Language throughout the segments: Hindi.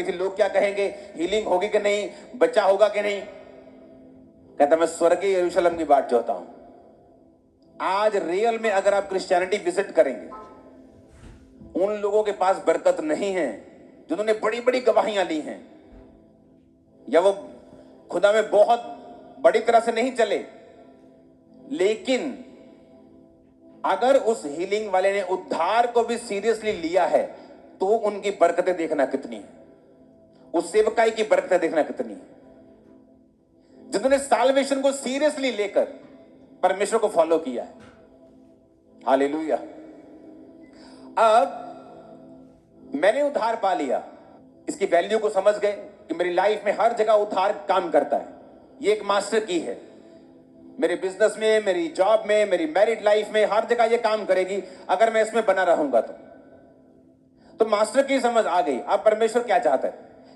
फिर लोग क्या कहेंगे, हीलिंग होगी कि नहीं, बच्चा होगा कि नहीं। कहता मैं स्वर्गीय यरूशलेम की बात चाहता हूं। आज रियल में अगर आप क्रिश्चियनिटी विजिट करेंगे, उन लोगों के पास बरकत नहीं है जिन्होंने बड़ी बड़ी गवाहियां ली हैं, या वो खुदा में बहुत बड़ी तरह से नहीं चले, लेकिन अगर उस हीलिंग वाले ने उद्धार को भी सीरियसली लिया है तो उनकी बरकतें देखना कितनी है, उस सेवकाई की बरकतें देखना कितनी है। जिन्होंने साल्वेशन को सीरियसली लेकर परमेश्वर को फॉलो किया है। हालेलुया। अब मैंने उद्धार पा लिया, इसकी वैल्यू को समझ गए कि मेरी लाइफ में हर जगह उद्धार काम करता है। ये एक मास्टर की है, मेरे बिजनेस में, मेरी जॉब में, मेरी मैरिड लाइफ में, हर जगह ये काम करेगी अगर मैं इसमें बना रहूंगा तो मास्टर की समझ आ गई। अब परमेश्वर क्या चाहता है,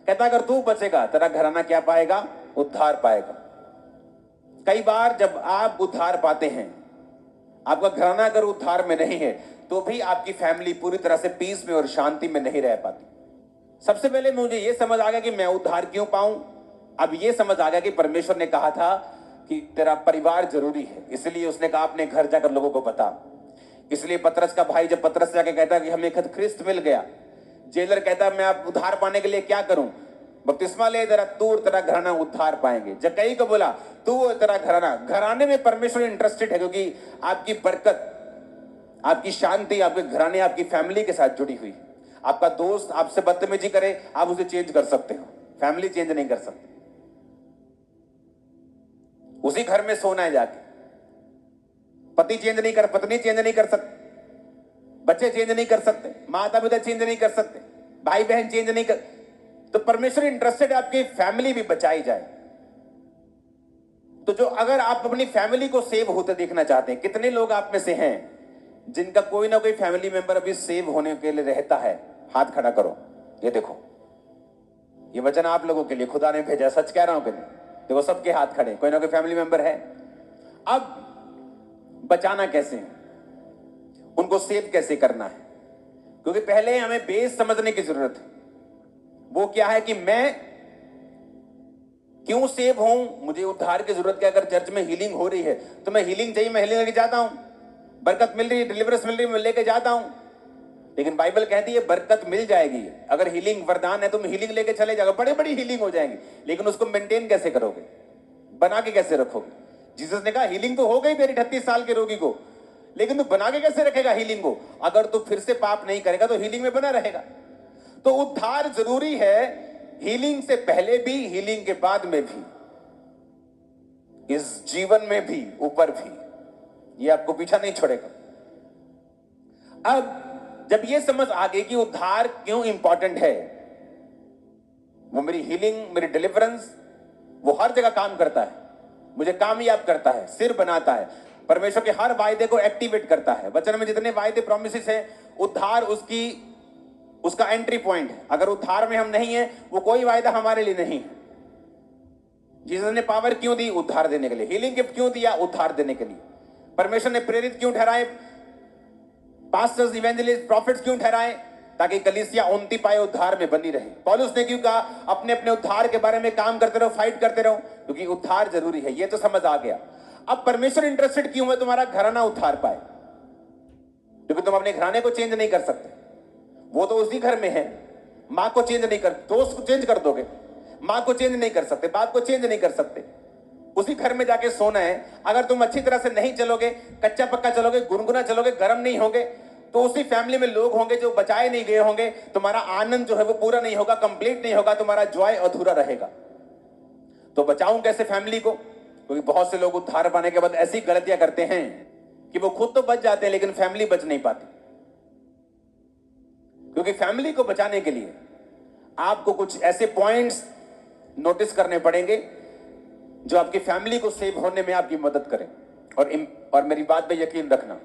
कहता अगर तू बचेगा तेरा घराना क्या पाएगा, उद्धार पाएगा। कई बार जब आप उद्धार पाते हैं, आपका घराना अगर उद्धार में नहीं है तो भी आपकी फैमिली पूरी तरह से पीस में और शांति में नहीं रह पाती। सबसे पहले मुझे यह समझ आ गया कि मैं उद्धार क्यों पाऊं। अब यह समझ आ गया कि परमेश्वर ने कहा था कि तेरा परिवार जरूरी है, इसलिए उसने कहा अपने घर जाकर लोगों को बता। इसलिए पतरस का भाई जब पतरस जाके कहता कि हमें ख्रिस्त मिल गया, जेलर कहता मैं आप उद्धार पाने के लिए क्या करूं, बपतिस्मा ले, तेरा तू और तेरा घराना उद्धार पाएंगे। जक्कई को बोला तू और तेरा घराना, घराने में परमेश्वर इंटरेस्टेड है, क्योंकि आपकी बरकत, आपकी शांति आपके घराने, आपकी फैमिली के साथ जुड़ी हुई। आपका दोस्त आपसे बदतमीजी करे, आप उसे चेंज कर सकते हो, फैमिली चेंज नहीं कर सकते। उसी घर में सोना है जाके, पति चेंज नहीं कर, पत्नी चेंज नहीं कर सकते, बच्चे चेंज नहीं कर सकते, माता पिता चेंज नहीं कर सकते, भाई बहन चेंज नहीं कर। तो परमेश्वर इंटरेस्टेड है आपकी फैमिली भी बचाई जाए। तो जो अगर आप अपनी फैमिली को सेव होते देखना चाहते हैं, कितने लोग आप में से हैं जिनका कोई ना कोई फैमिली मेंबर अभी सेव होने के लिए रहता है, हाथ खड़ा करो। ये देखो, ये वचन आप लोगों के लिए खुदा ने भेजा, सच कह रहा हूं कि नहीं। देखो सबके हाथ खड़े, कोई ना कोई फैमिली मेंबर है। अब बचाना कैसे है, उनको सेव कैसे करना है, क्योंकि पहले हमें बेस समझने की जरूरत है। वो क्या है कि मैं क्यों सेव हूं, मुझे उद्धार की जरूरत है। अगर चर्च में हीलिंग हो रही है तो मैं हीलिंग चाहिए, मैं हीलिंग लेके जाता हूं, बरकत मिल रही है, डिलीवरेंस मिल रही है, मैं लेके जाता हूं। लेकिन बाइबल कहती है बरकत मिल जाएगी, अगर हीलिंग वरदान है तुम हीलिंग लेके चले जाओगे, बड़ी बड़ी हीलिंग हो जाएंगी, लेकिन उसको मेंटेन कैसे करोगे, बना के कैसे रखोगे। जीसस ने कहा हीलिंग तो हो गई तेरी 38 साल के रोगी को, लेकिन तू बना के कैसे रखेगा हीलिंग को। अगर तू फिर से पाप नहीं करेगा तो हीलिंग में बना रहेगा। तो उद्धार जरूरी है, हीलिंग से पहले भी, हीलिंग के बाद में भी, इस जीवन में भी, ऊपर भी, ये आपको पीछा नहीं छोड़ेगा। अब जब ये समझ आ गई कि उद्धार क्यों इंपॉर्टेंट है, वो मेरी हीलिंग, मेरी डिलीवरेंस, वो हर जगह काम करता है, मुझे कामयाब करता है, सिर बनाता है, परमेश्वर के हर वायदे को एक्टिवेट करता है। वचन में जितने वायदे प्रोमिसेस हैं, उद्धार उसका एंट्री पॉइंट है। अगर उद्धार में हम नहीं है, वो कोई वायदा हमारे लिए नहीं है। जीसस ने पावर क्यों दी, उद्धार देने के लिए। हीलिंग गिफ्ट क्यों दिया, उद्धार देने के लिए। परमेश्वर ने प्रेरित क्यों ठहराए, पास्टर्स, इवेंजलिस्ट, प्रॉफिट्स क्यों ठहराए, ताकि कलीसिया उन्नति पाए, उद्धार में बनी रहे। पौलुस ने क्यों कहा अपने अपने उद्धार के बारे में काम करते रहो, फाइट करते रहो, क्योंकि उद्धार जरूरी है। ये तो समझ आ गया। अब परमेश्वर इंटरेस्टेड क्यों है तुम्हारा घराना उद्धार पाए, क्योंकि तुम अपने घराने को चेंज नहीं कर सकते, वो तो उसी घर में है। मां को चेंज नहीं कर, दोस्त को चेंज कर दोगे, मां को चेंज नहीं कर सकते, बाप को चेंज नहीं कर सकते। उसी घर में जाके सोना है। अगर तुम अच्छी तरह से नहीं चलोगे, कच्चा पक्का चलोगे, गुनगुना चलोगे, गर्म नहीं होगे, तो उसी फैमिली में लोग होंगे जो बचाए नहीं गए होंगे। तुम्हारा आनंद जो है वो पूरा नहीं होगा, कंप्लीट नहीं होगा, तुम्हारा जॉय अधूरा रहेगा। तो बचाऊं कैसे फैमिली को, क्योंकि बहुत से लोग उद्धार पाने के बाद ऐसी गलतियां करते हैं कि वो खुद तो बच जाते हैं लेकिन फैमिली बच नहीं पाती। क्योंकि फैमिली को बचाने के लिए आपको कुछ ऐसे पॉइंट्स नोटिस करने पड़ेंगे जो आपकी फैमिली को सेव होने में आपकी मदद करें। और मेरी बात पे यकीन रखना,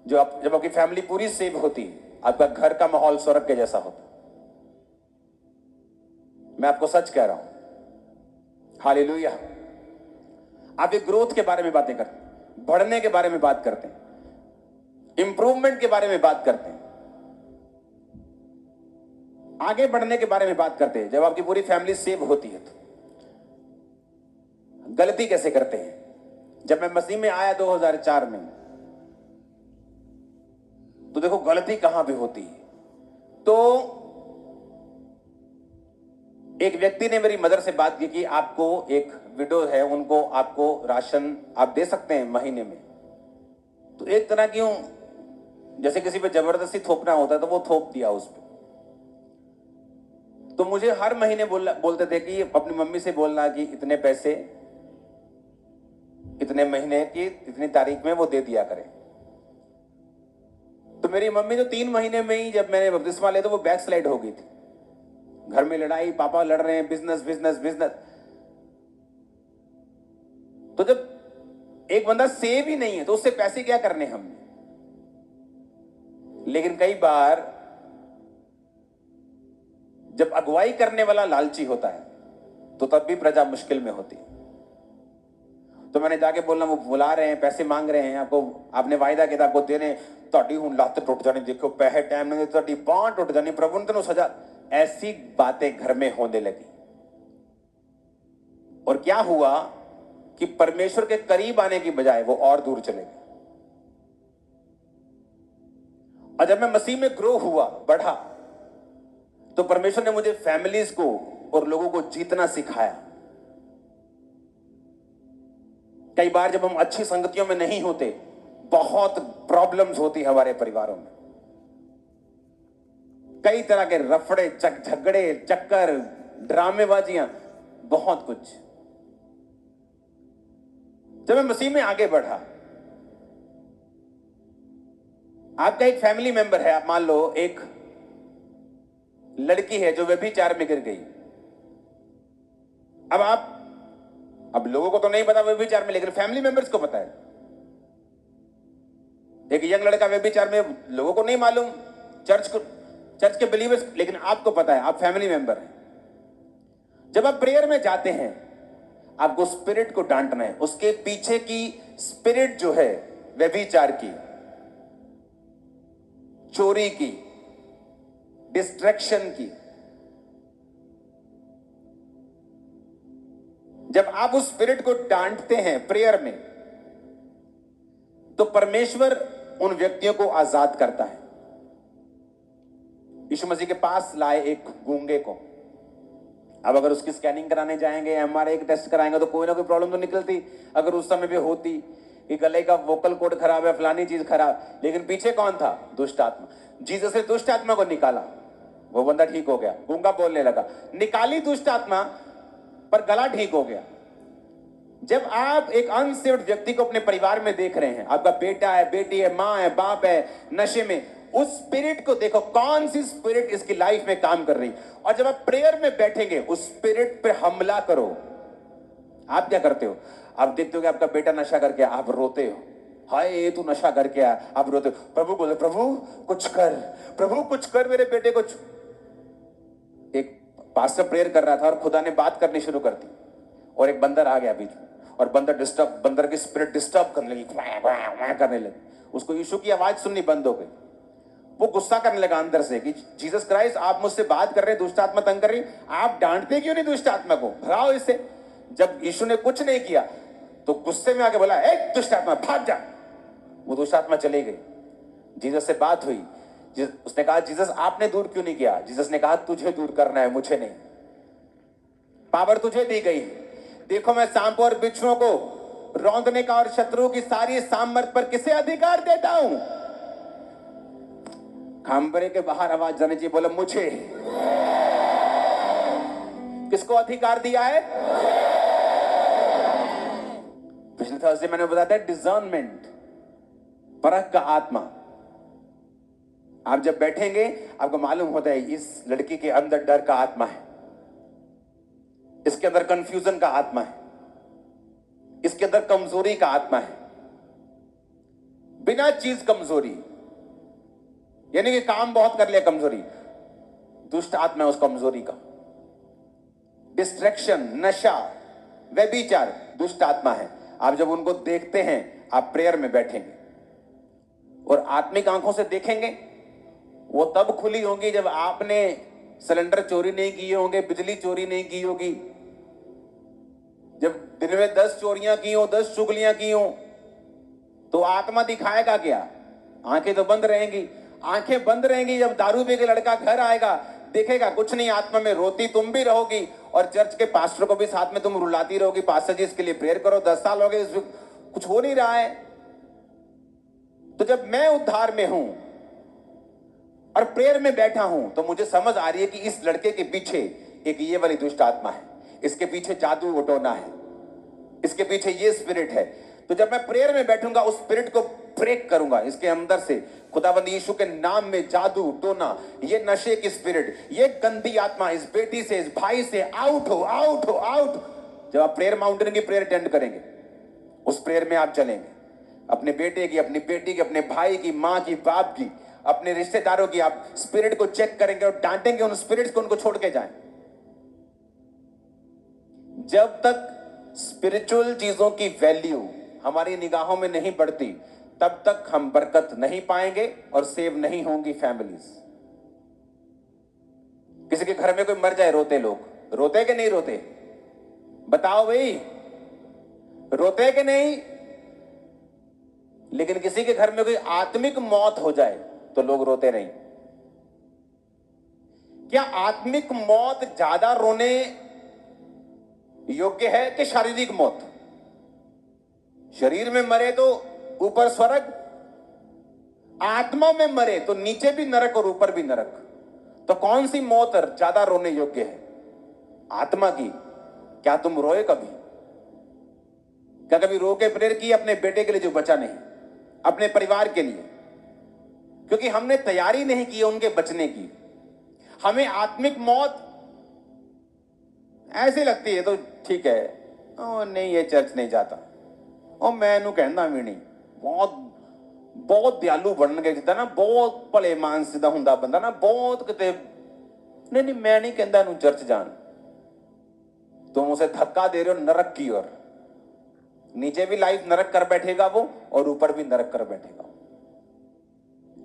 जब आपकी फैमिली पूरी सेव होती है, आपका घर का माहौल स्वर्ग के जैसा होता। मैं आपको सच कह रहा हूं। हालेलुया। आप एक ग्रोथ के बारे में बातें करते हैं, बढ़ने के बारे में बात करते हैं, इंप्रूवमेंट के बारे में बात करते हैं। आगे बढ़ने के बारे में बात करते हैं। जब आपकी पूरी फैमिली सेव होती है तो गलती कैसे करते हैं। जब मैं मसीह में आया 2004 में, तो देखो गलती कहां पे होती है। तो एक व्यक्ति ने मेरी मदर से बात की कि आपको, एक विडो है, उनको आपको राशन आप दे सकते हैं महीने में। तो एक तरह की जैसे किसी पे जबरदस्ती थोपना होता है तो वो थोप दिया उस पे। तो मुझे हर महीने बोलते थे कि अपनी मम्मी से बोलना कि इतने पैसे इतने महीने की इतनी तारीख में वो दे दिया करें। तो मेरी मम्मी तो 3 महीने में ही, जब मैंने बपतिस्मा लिया तो वो बैक स्लाइड हो गई थी। घर में लड़ाई, पापा लड़ रहे हैं, बिजनेस बिजनेस बिजनेस। तो जब एक बंदा सेव ही नहीं है तो उससे पैसे क्या करने हमने। लेकिन कई बार जब अगुवाई करने वाला लालची होता है तो तब भी प्रजा मुश्किल में होती है। तो मैंने जाके बोलना, वो बुला रहे हैं, पैसे मांग रहे हैं, आपको आपने वायदा किया था आपको दे रहे, ਤੁਹਾਡੀ ਹੁਣ ਲੱਤ टूट जानी, देखो पैसे टाइम नहीं, ਤੁਹਾਡੀ बांह टूट जानी, प्रभु ने तेन सजा। ऐसी बातें घर में होने लगी। और क्या हुआ कि परमेश्वर के करीब आने की बजाय वो और दूर चले गए। और जब मैं मसीह में ग्रो हुआ, बढ़ा, तो परमेश्वर ने मुझे फैमिलीज को और लोगों को जीतना सिखाया। कई बार जब हम अच्छी संगतियों में नहीं होते, बहुत प्रॉब्लम्स होती हमारे परिवारों में। कई तरह के रफड़े, झगड़े, चक्कर, ड्रामेबाजियां, बहुत कुछ। जब मैं मसीह में आगे बढ़ा, आपका एक फैमिली मेंबर है, आप मान लो एक लड़की है जो व्यभिचार में गिर गई। अब लोगों को तो नहीं पता व्यभिचार में, लेकिन फैमिली मेंबर्स को पता है। एक यंग लड़का व्यभिचार में, लोगों को नहीं मालूम, चर्च के बिलीवर्स, लेकिन आपको पता है, आप फैमिली मेंबर हैं। जब आप प्रेयर में जाते हैं, आपको स्पिरिट को डांटना है। उसके पीछे की स्पिरिट जो है, व्यभिचार की, चोरी की, डिस्ट्रैक्शन की, जब आप उस स्पिरिट को डांटते हैं प्रेयर में, तो परमेश्वर उन व्यक्तियों को आजाद करता है। यीशु मसीह के पास लाए एक गूंगे को। अब अगर उसकी स्कैनिंग कराने जाएंगे, एमआरआई का टेस्ट कराएंगे, तो कोई ना कोई प्रॉब्लम तो निकलती। अगर उस समय पे होती कि गले का वोकल कोड खराब है, फलानी चीज खराब, लेकिन पीछे कौन था? दुष्ट आत्मा। जीसस ने दुष्ट आत्मा को निकाला, वो बंदा ठीक हो गया, गूंगा बोलने लगा। निकाली दुष्ट आत्मा, पर गला ठीक हो गया। जब आप एक अनसेव्ड व्यक्ति को अपने परिवार में देख रहे हैं, आपका बेटा है, बेटी है, मां है, बाप है, नशे में, उस स्पिरिट को देखो, कौन सी स्पिरिट इसकी लाइफ में काम कर रही। और जब आप प्रेयर में बैठेंगे, उस स्पिरिट पे हमला करो। आप क्या करते हो? आप देखते हो कि आपका बेटा नशा करके, आप रोते हो, हाय तू नशा करके आया, आप रोते हो। प्रभु बोले, प्रभु कुछ कर, प्रभु कुछ कर मेरे बेटे को। एक पास्टर प्रेयर कर रहा था और खुदा ने बात करनी शुरू कर दी, और एक बंदर आ गया बीच में, और बंदर की स्पिरिट डिस्टर्ब करने लगी, करने लगी। उसको यीशु की आवाज सुननी बंद हो गई। वो गुस्सा करने लगा अंदर से कि जीसस क्राइस्ट, आप मुझसे बात कर रहे हैं, दुष्ट आत्मा तंग कर रही, आप डांटते क्यों नहीं दुष्ट आत्मा को? भगाओ इससे। जब यीशु ने कुछ नहीं किया तो गुस्से में आके बोला, ए दुष्ट आत्मा भाग जा। वो दुष्ट आत्मा चली गई। जीसस से बात हुई, उसने कहा, जीसस आपने दूर क्यों नहीं किया? जीसस ने कहा, तुझे दूर करना है, मुझे नहीं। पावर तुझे दी गई। देखो मैं सांपों और बिच्छुओं को रौंदने का और शत्रु की सारी सामर्थ पर किसे अधिकार देता हूं? खंबरे के बाहर आवाज जानी चाहिए, बोला मुझे। किसको अधिकार दिया है? पिछले थर्सडे मैंने बताया था, डिजर्नमेंट, परख का आत्मा। आप जब बैठेंगे, आपको मालूम होता है इस लड़की के अंदर डर का आत्मा है, इसके अंदर कंफ्यूजन का आत्मा है, इसके अंदर कमजोरी का आत्मा है। बिना चीज कमजोरी, यानी कि काम बहुत कर लिया, कमजोरी, दुष्ट आत्मा है उस कमजोरी का। डिस्ट्रैक्शन, नशा, व्यभिचार, दुष्ट आत्मा है। आप जब उनको देखते हैं, आप प्रेयर में बैठेंगे और आत्मिक आंखों से देखेंगे, वो तब खुली होंगी जब आपने सिलेंडर चोरी नहीं किए होंगे, बिजली चोरी नहीं की होगी। जब दिन में 10 चोरियां की हो, 10 चुगलियां की हो, तो आत्मा दिखाएगा क्या? आंखें तो बंद रहेंगी। आंखें बंद रहेंगी। जब दारू पी के लड़का घर आएगा, देखेगा कुछ नहीं, आत्मा में रोती तुम भी रहोगी और चर्च के पास्टर को भी साथ में तुम रुलाती रहोगी, पास्टर जी इसके लिए प्रेयर करो, 10 साल हो गए, कुछ हो नहीं रहा है। तो जब मैं उद्धार में हूं और प्रेयर में बैठा हूं, तो मुझे समझ आ रही है कि इस लड़के के पीछे एक ये वाली दुष्ट आत्मा है, इसके पीछे जादू उटोना है, इसके पीछे ये स्पिरिट है। तो जब मैं प्रेयर में बैठूंगा, उस स्पिरिट को ब्रेक करूंगा इसके अंदर से, खुदाबंद यीशु के नाम में। जादू टोना, ये नशे की स्पिरिट, ये गंदी आत्मा इस बेटी से, इस भाई से आउट हो, आउट हो, आउट। जब आप प्रेयर माउंटेन की प्रेयर अटेंड करेंगे, उस प्रेयर में आप चलेंगे, अपने बेटे की, अपनी बेटी की, अपने भाई की, मां की, बाप की, अपने रिश्तेदारों की, आप स्पिरिट को चेक करेंगे और डांटेंगे उन स्पिरिट्स को, उनको छोड़ के जाएं। जब तक स्पिरिचुअल चीजों की वैल्यू हमारी निगाहों में नहीं बढ़ती, तब तक हम बरकत नहीं पाएंगे और सेव नहीं होंगी फैमिलीज। किसी के घर में कोई मर जाए, रोते लोग, रोते कि नहीं रोते? बताओ भाई, रोते कि नहीं? लेकिन किसी के घर में कोई आत्मिक मौत हो जाए तो लोग रोते नहीं। क्या आत्मिक मौत ज्यादा रोने योग्य है कि शारीरिक मौत? शरीर में मरे तो ऊपर स्वर्ग, आत्मा में मरे तो नीचे भी नरक और ऊपर भी नरक। तो कौन सी मौत ज्यादा रोने योग्य है? आत्मा की। क्या तुम रोए कभी? क्या कभी रो के प्रेयर की अपने बेटे के लिए जो बचा नहीं, अपने परिवार के लिए? क्योंकि हमने तैयारी नहीं की उनके बचने की। हमें आत्मिक मौत ऐसी लगती है तो ठीक है, ओ नहीं ये चर्च नहीं जाता, ओ मैं कहना भी नहीं, बहुत बहुत दयालु बन गए जिदा ना, बहुत भले मानस का हुंदा बंदा ना, बहुत किते नहीं नहीं मैं नहीं कहता इनू चर्च जान। तुम उसे धक्का दे रहे हो नरक की ओर। नीचे भी लाइफ नरक कर बैठेगा वो, और ऊपर भी नरक कर बैठेगा।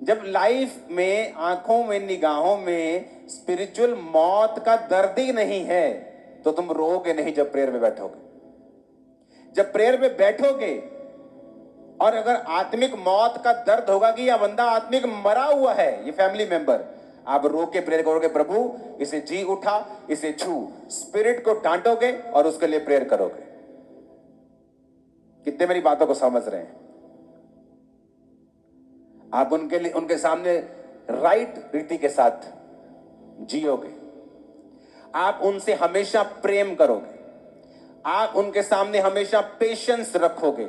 जब लाइफ में, आंखों में, निगाहों में स्पिरिचुअल मौत का दर्द ही नहीं है, तो तुम रोओगे नहीं जब प्रेयर में बैठोगे। जब प्रेयर में बैठोगे और अगर आत्मिक मौत का दर्द होगा कि यह बंदा आत्मिक मरा हुआ है, ये फैमिली मेंबर, आप रो के प्रेयर करोगे, प्रभु इसे जी उठा, इसे छू, स्पिरिट को डांटोगे और उसके लिए प्रेयर करोगे। कितने मेरी बातों को समझ रहे हैं? आप उनके लिए, उनके सामने राइट रीति के साथ जियोगे। आप उनसे हमेशा प्रेम करोगे। आप उनके सामने हमेशा पेशेंस रखोगे।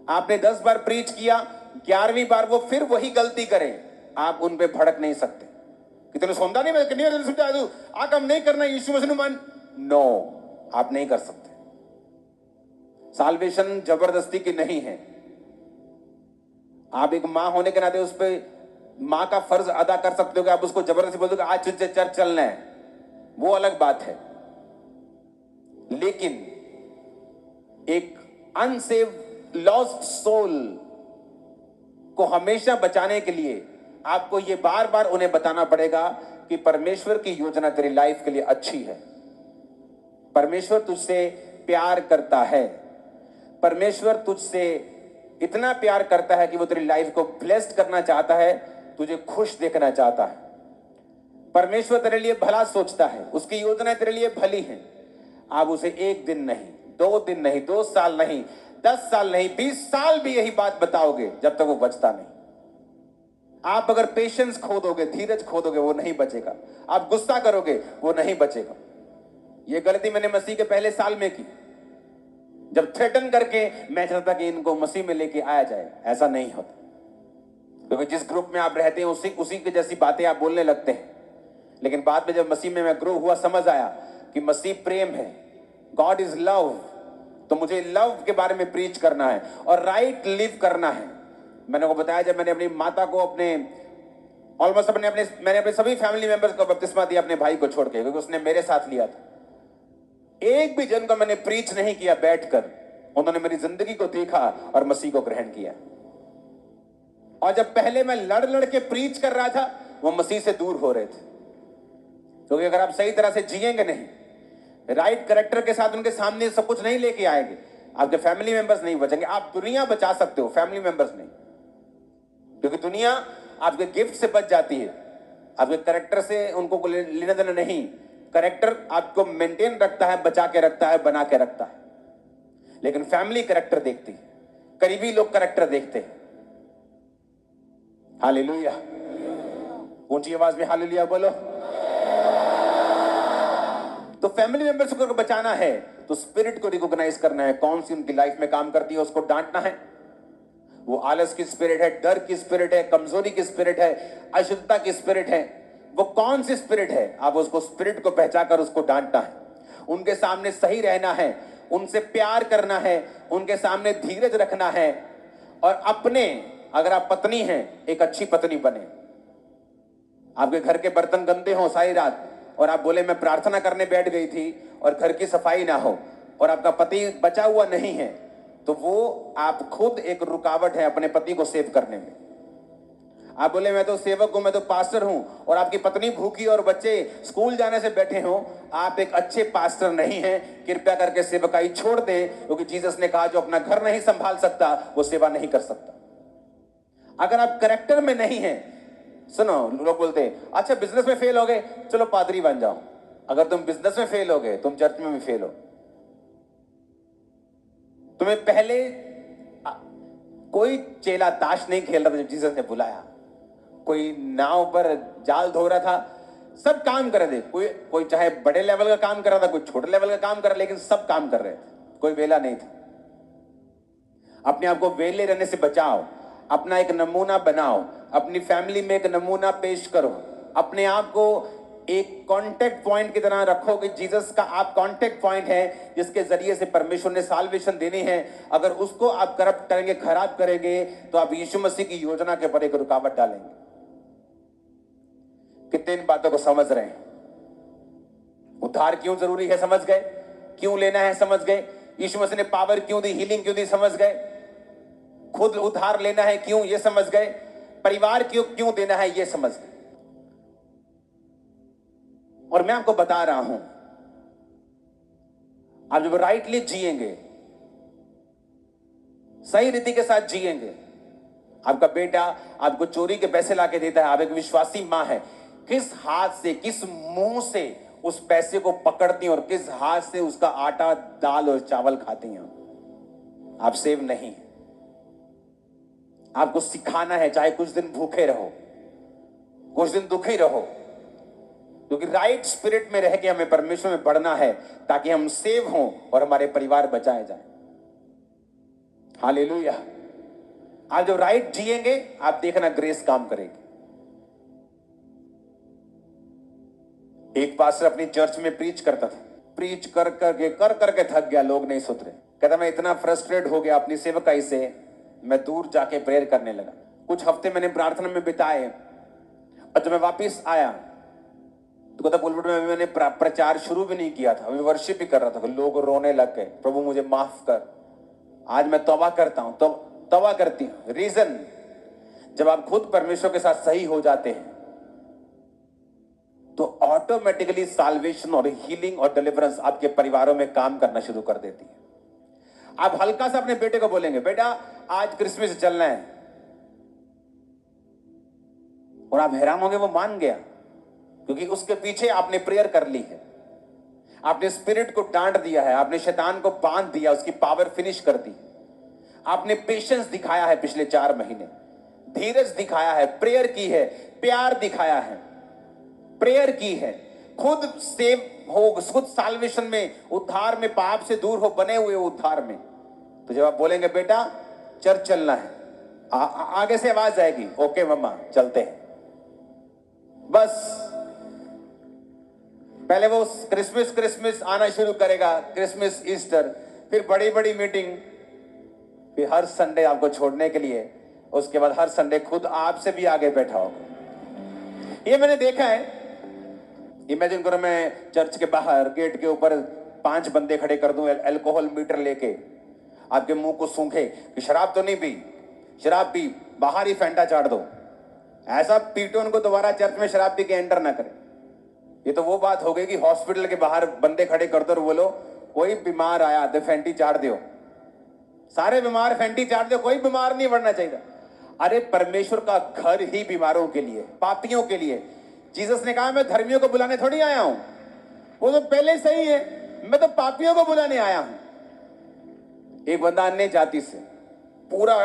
आपने 10 बार प्रीच किया, 11वीं बार वो फिर वही गलती करें, आप उन पे भड़क नहीं सकते कि तूने सुनता नहीं, मैं कितनी बार समझाया तू, आ काम नहीं करना, यीशु मसीह मान। नो, आप नहीं कर सकते। साल्वेशन जबरदस्ती की नहीं है। आप एक मां होने के नाते उस पर मां का फर्ज अदा कर सकते हो कि आप उसको जबरदस्ती बोल दो कि आज तुझे चर्च चलना है, वो अलग बात है। लेकिन एक अनसेव्ड लॉस्ट सोल को हमेशा बचाने के लिए आपको ये बार बार उन्हें बताना पड़ेगा कि परमेश्वर की योजना तेरी लाइफ के लिए अच्छी है। परमेश्वर तुझसे प्यार करता है। परमेश्वर तुझसे इतना प्यार करता है कि वो तेरी लाइफ को ब्लेस्ड करना चाहता है, तुझे खुश देखना चाहता है। परमेश्वर तेरे लिए भला सोचता है, उसकी योजना तेरे लिए भली है। आप उसे 1 दिन नहीं, 2 दिन नहीं, 2 साल नहीं, 10 साल नहीं, 20 साल भी यही बात बताओगे, जब तक वो बचता नहीं। आप अगर पेशेंस खो दोगे, धीरज खो दोगे, वो नहीं बचेगा। आप गुस्सा करोगे, वो नहीं बचेगा। ये गलती मैंने मसीह के पहले साल में की, जब थ्रेटन करके मैं चाहता कि इनको मसीह में लेके आया जाए। ऐसा नहीं होता, क्योंकि जिस ग्रुप में आप रहते हैं उसी की जैसी बातें आप बोलने लगते हैं। लेकिन बाद में जब मसीह में मैं ग्रो हुआ, समझ आया कि मसीह प्रेम है, गॉड इज लव, तो मुझे लव के बारे में प्रीच करना है और राइट लिव करना है। मैंने को बताया, जब मैंने अपनी माता को ऑलमोस्ट मैंने अपने सभी फैमिली मेंबर्स को बपतिस्मा दिया अपने भाई को छोड़ के, क्योंकि उसने मेरे साथ लिया था। एक भी जन को मैंने प्रीच नहीं किया बैठकर, उन्होंने मेरी जिंदगी को देखा और मसीह को ग्रहण किया। और जब पहले मैं लड़ लड़ के प्रीच कर रहा था, वो मसीह से दूर हो रहे थे। क्योंकि अगर आप सही तरह से जिएंगे नहीं, राइट कैरेक्टर के साथ उनके सामने सब कुछ नहीं लेके आएंगे, आपके फैमिली मेंबर्स नहीं बचेंगे। आप दुनिया बचा सकते हो, फैमिली मेंबर्स नहीं, क्योंकि दुनिया आपके गिफ्ट से बच जाती है, आपके कैरेक्टर से उनको लेना देना नहीं। कैरेक्टर आपको मेंटेन रखता है, बचा के रखता है, बना के रखता है, लेकिन फैमिली कैरेक्टर देखती है, करीबी लोग कैरेक्टर देखते हैं। हालेलुया, ऊंची आवाज में हालेलुया बोलो। तो फैमिली मेंबर्स को बचाना है तो स्पिरिट को रिकॉग्नाइज करना है, कौन सी उनकी लाइफ में काम करती है, उसको डांटना है। वो आलस की स्पिरिट है, डर की स्पिरिट है, कमजोरी की स्पिरिट है, अशुद्धता की स्पिरिट है, वो कौन सी स्पिरिट है, आप उसको स्पिरिट को पहचान कर उसको डांटना है। उनके सामने सही रहना है, उनसे प्यार करना है, उनके सामने धीरज रखना है, और अपने, अगर आप पत्नी हैं, एक अच्छी पत्नी बने। आपके घर के बर्तन गंदे हो सारी रात और आप बोले मैं प्रार्थना करने बैठ गई थी और घर की सफाई ना हो, और आपका पति बचा हुआ नहीं है, तो वो आप खुद एक रुकावट है अपने पति को सेव करने में। आप बोले मैं तो सेवक हूं, मैं तो पास्टर हूं, और आपकी पत्नी भूखी और बच्चे स्कूल जाने से बैठे हो, आप एक अच्छे पास्टर नहीं हैं। कृपया करके सेवकाई छोड़ दें, क्योंकि जीसस ने कहा जो अपना घर नहीं संभाल सकता वो सेवा नहीं कर सकता। अगर आप कैरेक्टर में नहीं हैं, सुनो, लोग बोलते हैं अच्छा बिजनेस में फेल हो गए, चलो पादरी बन जाओ। अगर तुम बिजनेस में फेल हो गए, तुम चर्च में भी फेल हो। तुम्हें पहले कोई चेला ताश नहीं खेल रहा था जब जीसस ने बुलाया, कोई नाव पर जाल धो रहा था, सब काम कर रहे थे। कोई चाहे बड़े लेवल का काम कर रहा था, कोई छोटे लेवल का काम कर रहा, लेकिन सब काम कर रहे थे, कोई वेला नहीं था। अपने आप को वेले रहने से बचाओ, अपना एक नमूना बनाओ, अपनी फैमिली में एक नमूना पेश करो, अपने आप को एक कांटेक्ट पॉइंट की तरह रखो कि जीसस का आप कांटेक्ट पॉइंट है, जिसके जरिए से परमेश्वर ने साल्वेशन देनी है। अगर उसको आप करप्ट करेंगे, खराब करेंगे, तो आप यीशु मसीह की योजना के ऊपर एक रुकावट डालेंगे। कितने इन बातों को समझ रहे हैं? उद्धार क्यों जरूरी है समझ गए, क्यों लेना है समझ गए, यीशु मसीह ने पावर क्यों दी, हीलिंग क्यों दी समझ गए, खुद उद्धार लेना है क्यों ये समझ गए, परिवार क्यों देना है ये समझ गए। और मैं आपको बता रहा हूं, आप जब राइटली जिएंगे, सही रीति के साथ जिएंगे, आपका बेटा आपको चोरी के पैसे लाके देता है, आप एक विश्वासी मां है, किस हाथ से, किस मुंह से उस पैसे को पकड़ती हैं और किस हाथ से उसका आटा, दाल और चावल खाती हैं, आप सेव नहीं। आपको सिखाना है, चाहे कुछ दिन भूखे रहो, कुछ दिन दुखी रहो, क्योंकि राइट स्पिरिट में रह के हमें परमेश्वर में बढ़ना है, ताकि हम सेव हों और हमारे परिवार बचाए जाए। हालेलुया। आप जब राइट जिएंगे, आप देखना ग्रेस काम करेगी। एक पास्टर अपनी चर्च में प्रीच करता था, प्रीच कर करके थक गया, लोग नहीं सुधरे। कहता मैं इतना फ्रस्ट्रेट हो गया अपनी सेवकाई से, मैं दूर जाके प्रेयर करने लगा। कुछ हफ्ते मैंने प्रार्थना में बिताए, और जब मैं वापस आया तो कहता पुलपिट में मैंने प्रचार शुरू भी नहीं किया था, अभी वर्शिप भी कर रहा था, लोग रोने लग गए, प्रभु मुझे माफ कर। आज मैं तौबा करता हूं, तो तौबा करती हूं। रीजन, जब आप खुद परमेश्वर के साथ सही हो जाते हैं तो ऑटोमेटिकली साल्वेशन और हीलिंग और डिलीवरेंस आपके परिवारों में काम करना शुरू कर देती है। आप हल्का सा अपने बेटे को बोलेंगे बेटा आज क्रिसमस चलना है, और आप हैरान होंगे वो मान गया, क्योंकि उसके पीछे आपने प्रेयर कर ली है, आपने स्पिरिट को डांट दिया है, आपने शैतान को बांध दिया, उसकी पावर फिनिश कर दी, आपने पेशेंस दिखाया है पिछले 4 महीने, धीरज दिखाया है, प्रेयर की है, प्यार दिखाया है, प्रेयर की है, खुद सेव हो, खुद साल्वेशन में, उद्धार में, पाप से दूर हो, बने हुए उद्धार में। तो जब आप बोलेंगे बेटा चर्च चलना है, आगे से आवाज आएगी ओके मम्मा चलते हैं। बस पहले वो क्रिसमस आना शुरू करेगा, क्रिसमस, ईस्टर, फिर बड़ी बड़ी मीटिंग, फिर हर संडे आपको छोड़ने के लिए, उसके बाद हर संडे खुद आपसे भी आगे बैठा होगा। ये मैंने देखा है। इमेजिन करो मैं चर्च के बाहर गेट के ऊपर 5 बंदे खड़े कर दूं, अल्कोहल मीटर लेके, आपके मुंह को सूंघे कि शराब तो नहीं पी, शराब पी, बाहर ही फैंटा चाट दो, ऐसा पीटो उनको दोबारा चर्च में शराब पी के एंटर ना करें। ये तो वो बात हो गई कि हॉस्पिटल के बाहर बंदे खड़े कर दो और बोलो कोई बीमार आया तो फैंटी चाट दियो, सारे बीमार फैंटी चाट दियो, कोई बीमार नहीं पड़ना चाहिए। अरे परमेश्वर का घर ही बीमारों के लिए, पापियों के लिए। जीसस ने कहा मैं धर्मियों को बुलाने थोड़ी आया हूं, वो तो पहले सही है, मैं तो पापियों को बुलाने आया हूं। एक बंदा अन्य जाति से, पूरा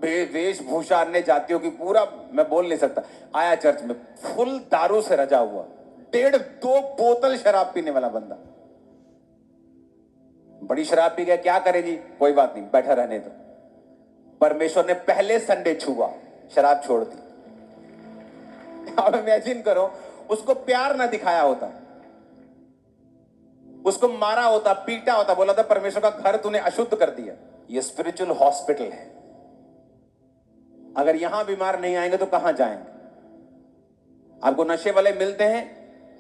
वेशभूषा अन्य जातियों की, पूरा मैं बोल नहीं सकता, आया चर्च में फुल दारू से रजा हुआ, 1.5-2 बोतल शराब पीने वाला बंदा। बड़ी शराब पी गया, क्या करे जी, कोई बात नहीं, बैठा रहने दो। परमेश्वर ने पहले संडे छुआ, शराब छोड़ दी। अब इमेजिन करो, उसको प्यार ना दिखाया होता, उसको मारा होता, पीटा होता, बोला था परमेश्वर का घर तूने अशुद्ध कर दिया। ये स्पिरिचुअल हॉस्पिटल है। अगर यहां बीमार नहीं आएंगे तो कहां जाएंगे? आपको नशे वाले मिलते हैं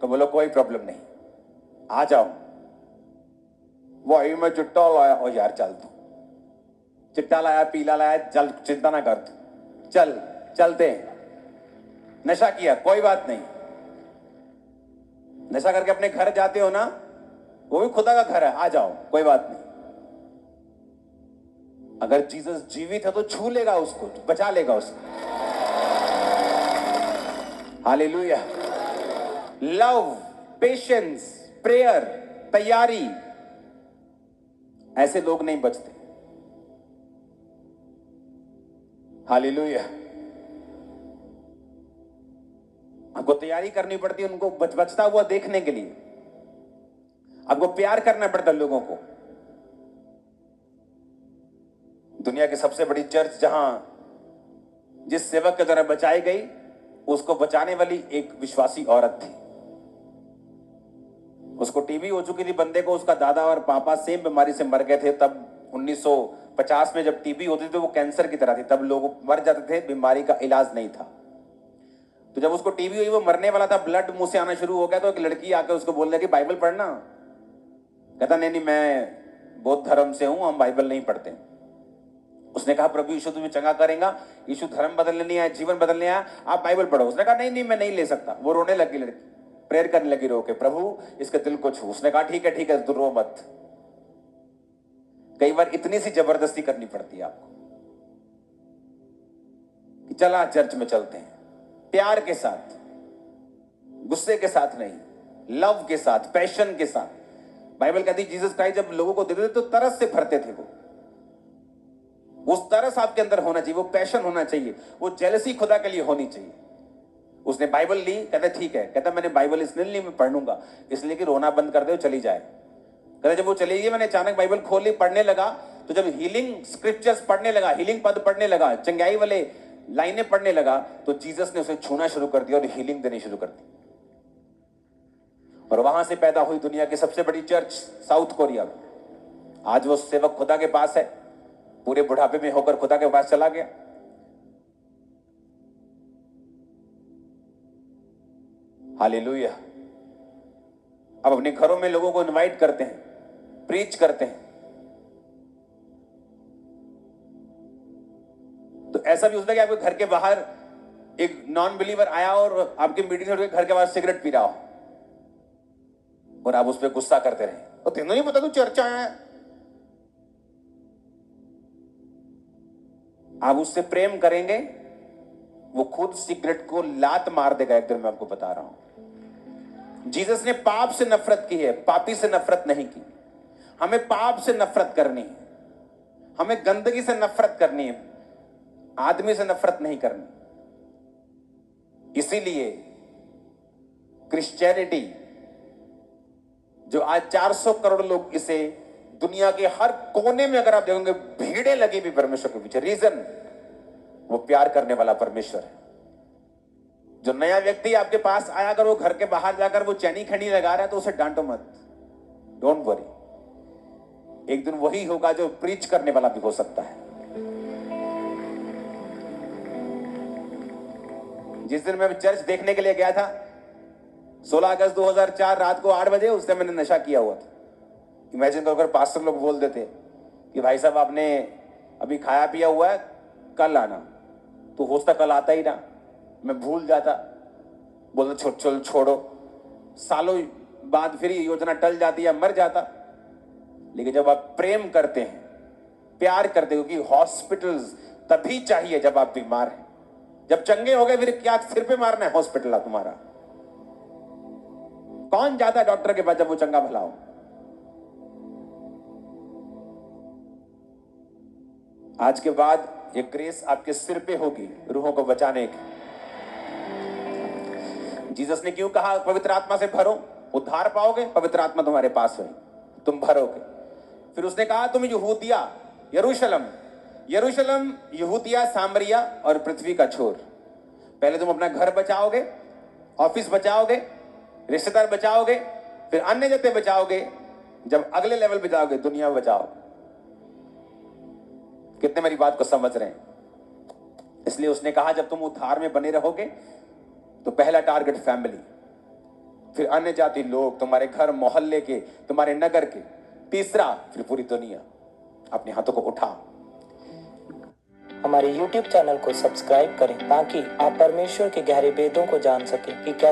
तो बोलो कोई प्रॉब्लम नहीं, आ जाओ। वही मैं चिट्टा लाया, ओ यार चल तू, चिट्टा लाया, पीला लाया, चल, चिंता ना कर तू, चल, चलते हैं। नशा किया, कोई बात नहीं। नशा करके अपने घर जाते हो ना, वो भी खुदा का घर है, आ जाओ, कोई बात नहीं। अगर जीसस जीवित है तो छू लेगा उसको, बचा लेगा उसको। हालेलुया। लव, पेशेंस, प्रेयर, तैयारी, ऐसे लोग नहीं बचते। हालेलुया। आपको तैयारी करनी पड़ती है उनको बचता हुआ देखने के लिए। आपको प्यार करना पड़ता है लोगों को। दुनिया की सबसे बड़ी चर्च जहां जिस सेवक के द्वारा बचाई गई, उसको बचाने वाली एक विश्वासी औरत थी। उसको टीबी हो चुकी थी बंदे को, उसका दादा और पापा सेम बीमारी से मर गए थे। तब 1950 में जब टीबी होती थी तो वो कैंसर की तरह थी, तब लोग मर जाते थे, बीमारी का इलाज नहीं था। तो जब उसको टीबी हुई, वो मरने वाला था, ब्लड मुंह से आना शुरू हो गया, तो एक लड़की आकर उसको बोल रही कि बाइबल पढ़ना। कहता नहीं नहीं, मैं बौद्ध धर्म से हूं, हम बाइबल नहीं पढ़ते। उसने कहा प्रभु यीशु तुम्हें चंगा करेगा, यीशु धर्म बदलने नहीं आया, जीवन बदलने आया, आप बाइबल पढ़ो। उसने कहा नहीं नहीं, मैं नहीं ले सकता। वो रोने लगी लड़की, प्रेयर करने लगी रो के, प्रभु इसके दिल को छू। उसने कहा ठीक है तू रो मत। कई बार इतनी सी जबरदस्ती करनी पड़ती है आपको कि चला चर्च में चलते हैं, प्यार के साथ, गुस्से के साथ नहीं, लव के साथ, पैशन के साथ। बाइबल कहती है जीसस क्राइस्ट जब लोगों को देते थे तो तरस से भरते थे। वो उस तरस आपके अंदर होना चाहिए, वो पैशन होना चाहिए, वो जेलसी खुदा के लिए होनी चाहिए। उसने बाइबल ली, कहता ठीक है, कहता मैंने बाइबल इसलिए मैं पढ़ लूंगा, इसलिए कि रोना बंद कर दे, चली जाए। कहता जब वो चली गई, मैंने अचानक बाइबल खोल ली, पढ़ने लगा, तो जब हीलिंग स्क्रिप्चर्स पढ़ने लगा, हीलिंग पद पढ़ने लगा, चंगाई वाले लाइनें पढ़ने लगा, तो जीसस ने उसे छूना शुरू कर दिया और हीलिंग देनी शुरू कर दी। और वहां से पैदा हुई दुनिया की सबसे बड़ी चर्च साउथ कोरिया में। आज वो सेवक खुदा के पास है, पूरे बुढ़ापे में होकर खुदा के पास चला गया। हालेलुया। अब अपने घरों में लोगों को इनवाइट करते हैं, प्रीच करते हैं। तो ऐसा भी होता है कि आपके घर के बाहर एक नॉन बिलीवर आया और आपकी मीटिंग से घर के बाहर सिगरेट पी रहा हो और आप उस पर गुस्सा करते रहे, तो तेनों नहीं पता तू चर्च आया है। आप उससे प्रेम करेंगे, वो खुद सिगरेट को लात मार देगा एक दिन, मैं आपको बता रहा हूं। जीसस ने पाप से नफरत की है, पापी से नफरत नहीं की। हमें पाप से नफरत करनी है, हमें गंदगी से नफरत करनी है, आदमी से नफरत नहीं करनी। इसीलिए क्रिश्चियनिटी, जो आज 400 करोड़ लोग इसे दुनिया के हर कोने में अगर आप देखोगे भीड़ें लगी भी परमेश्वर के पीछे, रीजन वो प्यार करने वाला परमेश्वर है। जो नया व्यक्ति आपके पास आया, अगर वो घर के बाहर जाकर वो चैनी खैनी लगा रहा है तो उसे डांटो मत, डोंट वरी। एक दिन वही होगा जो प्रीच करने वाला भी हो सकता है। जिस दिन मैं चर्च देखने के लिए गया था 16 अगस्त 2004 रात को 8 बजे, उस दिन मैंने नशा किया हुआ था। इमेजिन करो अगर पास्टर लोग बोल देते कि भाई साहब आपने अभी खाया पिया हुआ है, कल आना, तो हो सकता कल आता ही ना, मैं भूल जाता, बोलते चल छोड़ो, सालों बाद फिर ये योजना टल जाती या मर जाता। लेकिन जब आप प्रेम करते हैं, प्यार करते हो, क्योंकि हॉस्पिटल्स तभी चाहिए जब आप बीमार हैं। जब चंगे हो गए फिर क्या सिर पे मारना है हॉस्पिटल तुम्हारा? कौन जाता है डॉक्टर के पास जब वो चंगा भला हो? आज के बाद ये ग्रेस आपके सिर पे होगी रूहों को बचाने की। जीसस ने क्यों कहा पवित्र आत्मा से भरो? उद्धार पाओगे, पवित्र आत्मा तुम्हारे पास है, तुम भरोगे। फिर उसने कहा तुम यहूदिया, यरूशलेम, यरूशलेम, यहूदिया, सामरिया और पृथ्वी का छोर। पहले तुम अपना घर बचाओगे, ऑफिस बचाओगे, रिश्तेदार बचाओगे, फिर अन्य जगह बचाओगे, जब अगले लेवल पे जाओगे दुनिया बचाओगे। कितने मेरी बात को समझ रहे हैं? इसलिए उसने कहा जब तुम उद्धार में बने रहोगे तो पहला टारगेट फैमिली, फिर अन्य जाति लोग, तुम्हारे घर मोहल्ले के, तुम्हारे नगर के, तीसरा फिर पूरी दुनिया। अपने हाथों को उठा। हमारे YouTube चैनल को सब्सक्राइब करें ताकि आप परमेश्वर के गहरे भेदों को जान सकें कि क्या